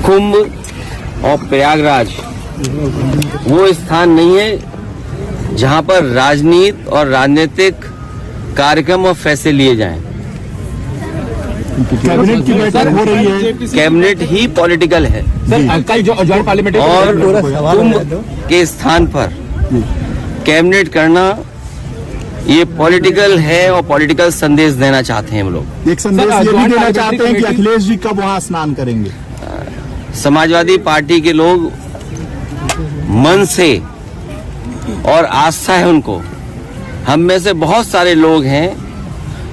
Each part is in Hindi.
कुंभ और प्रयागराज वो स्थान नहीं है जहां पर राजनीति और राजनीतिक कार्यक्रम और फैसले लिए जाएं। कैबिनेट की बैठक हो रही है। कैबिनेट ही पॉलिटिकल है कल जॉइंट पार्लियामेंट्री और कुंभ के स्थान पर कैबिनेट करना ये पॉलिटिकल है और पॉलिटिकल संदेश देना चाहते हैं हम लोग। एक संदेश ये भी देना चाहते हैं कि अखिलेश जी कब वहां स्नान करेंगे। समाजवादी पार्टी के लोग मन से और आस्था है उनको, हम में से बहुत सारे लोग हैं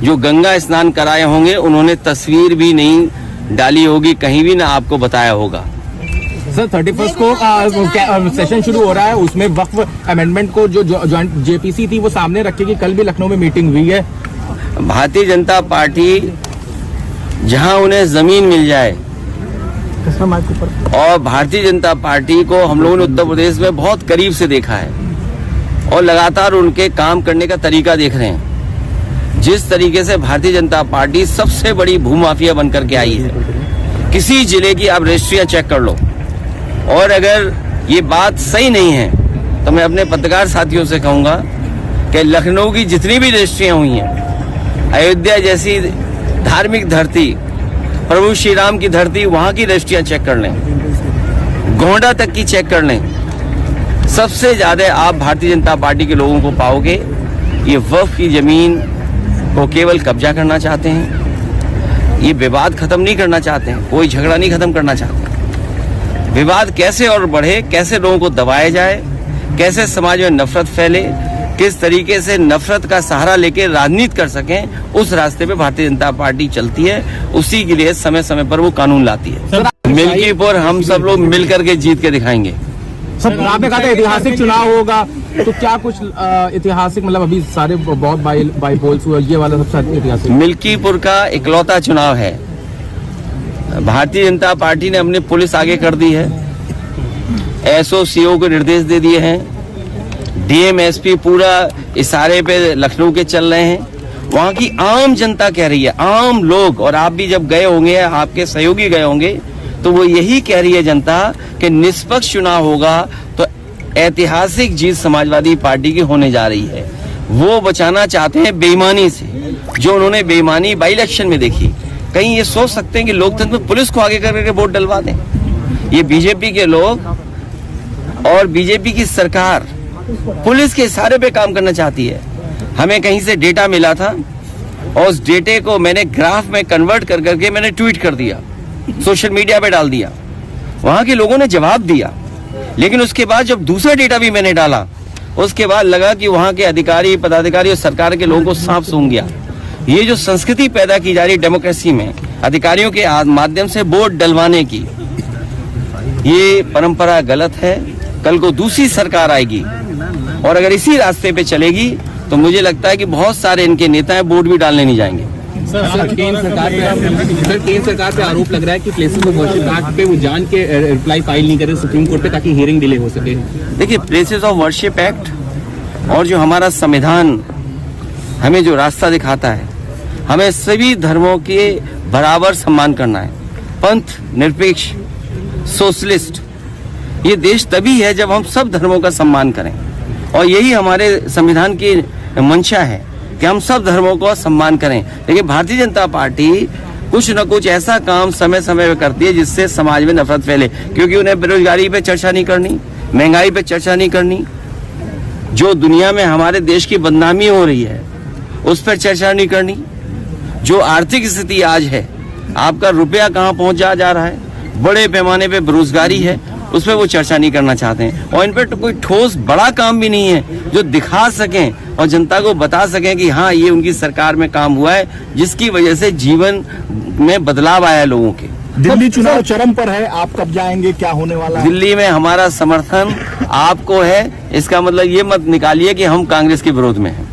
जो गंगा स्नान कराए होंगे, उन्होंने तस्वीर भी नहीं डाली होगी, कहीं भी ना आपको बताया होगा। सर 31 को सेशन शुरू हो रहा है, उसमें वक्फ अमेंडमेंट को जो जॉइंट जेपीसी थी वो सामने रखेगी। कल भी लखनऊ में मीटिंग हुई है। भारतीय जनता पार्टी जहां उन्हें जमीन मिल जाए, और भारतीय जनता पार्टी को हम लोगों ने उत्तर प्रदेश में बहुत करीब से देखा है और लगातार उनके काम करने का तरीका देख रहे हैं। जिस तरीके से भारतीय जनता पार्टी सबसे बड़ी भूमाफिया बनकर के आई है, किसी जिले की आप रजिस्ट्रियां चेक कर लो, और अगर ये बात सही नहीं है तो मैं अपने पत्रकार साथियों से कहूंगा कि लखनऊ की जितनी भी रजिस्ट्रियां हुई हैं, अयोध्या जैसी धार्मिक धरती, प्रभु श्री राम की धरती, वहां की रजिस्ट्रियां चेक कर लें, गोंडा तक की चेक कर लें। सबसे ज्यादा आप भारतीय जनता पार्टी के लोगों को पाओगे ये वक्फ की जमीन को केवल कब्जा करना चाहते हैं, ये विवाद खत्म नहीं करना चाहते हैं, कोई झगड़ा नहीं खत्म करना चाहते। विवाद कैसे और बढ़े, कैसे लोगों को दबाया जाए, कैसे समाज में नफरत फैले, किस तरीके से नफरत का सहारा लेके राजनीति कर सकें, उस रास्ते पे भारतीय जनता पार्टी चलती है। उसी के लिए समय समय पर वो कानून लाती है। मिल्कीपुर हम सब लोग मिल करके जीत के दिखाएंगे। सर आपने कहा था ऐतिहासिक चुनाव होगा, तो क्या कुछ ऐतिहासिक, मतलब अभी सारे बहुत बाई पोल्स हुए, ये वाला सबसे ऐतिहासिक? मिल्कीपुर का इकलौता चुनाव है। भारतीय जनता पार्टी ने अपनी पुलिस आगे कर दी है, एसओसीओ को निर्देश दे दिए हैं, डीएम एसपी पूरा इशारे पे लखनऊ के चल रहे हैं। वहां की आम जनता कह रही है, आम लोग, और आप भी जब गए होंगे, आपके सहयोगी गए होंगे, तो वो यही कह रही है जनता कि निष्पक्ष चुनाव होगा तो ऐतिहासिक जीत समाजवादी पार्टी की होने जा रही है। वो बचाना चाहते हैं बेईमानी से, जो उन्होंने बेईमानी बाई इलेक्शन में देखी। कहीं ये सोच सकते हैं कि लोकतंत्र में पुलिस को आगे करके वोट डलवा दें? ये बीजेपी के लोग और बीजेपी की सरकार पुलिस के इशारे पे काम करना चाहती है। हमें कहीं से डेटा मिला था और उस डेटे को मैंने ग्राफ में कन्वर्ट कर करके मैंने ट्वीट कर दिया, सोशल मीडिया पे डाल दिया। वहां के लोगों ने जवाब दिया, लेकिन उसके बाद जब दूसरा डेटा भी मैंने डाला, उसके बाद लगा कि वहां के अधिकारी, पदाधिकारी और सरकार के लोगों को सांप सूंघ गया। ये जो संस्कृति पैदा की जा रही डेमोक्रेसी में अधिकारियों के माध्यम से वोट डलवाने की, ये परंपरा गलत है। कल को दूसरी सरकार आएगी और अगर इसी रास्ते पे चलेगी तो मुझे लगता है कि बहुत सारे इनके नेता वोट भी डालने नहीं जाएंगे। सर केंद्र सरकार पे आरोप लग रहा है कि प्लेसेस ऑफ वर्शिप एक्ट पे वो जान के रिप्लाई फाइल नहीं करे सुप्रीम कोर्ट पे, ताकि हियरिंग डिले हो सके। देखिए, प्लेसेस ऑफ वर्शिप एक्ट और जो हमारा संविधान हमें जो रास्ता दिखाता है, हमें सभी धर्मों के बराबर सम्मान करना है। पंथ निरपेक्ष, सोशलिस्ट, ये देश तभी है जब हम सब धर्मों का सम्मान करें, और यही हमारे संविधान की मंशा है कि हम सब धर्मों का सम्मान करें। लेकिन भारतीय जनता पार्टी कुछ न कुछ ऐसा काम समय समय पर करती है जिससे समाज में नफरत फैले, क्योंकि उन्हें बेरोजगारी पे चर्चा नहीं करनी, महंगाई पे चर्चा नहीं करनी, जो दुनिया में हमारे देश की बदनामी हो रही है उस पर चर्चा नहीं करनी, जो आर्थिक स्थिति आज है, आपका रुपया कहाँ पहुंच जा रहा है, बड़े पैमाने पे बेरोजगारी है, उस पर वो चर्चा नहीं करना चाहते हैं। और इन पर तो कोई ठोस बड़ा काम भी नहीं है जो दिखा सकें और जनता को बता सकें कि हाँ, ये उनकी सरकार में काम हुआ है, जिसकी वजह से जीवन में बदलाव आया लोगों के। दिल्ली चुनाव चरम पर है, आप कब जाएंगे, क्या होने वाला है? दिल्ली में हमारा समर्थन आपको है, इसका मतलब ये मत निकालिए कि हम कांग्रेस के विरोध में हैं।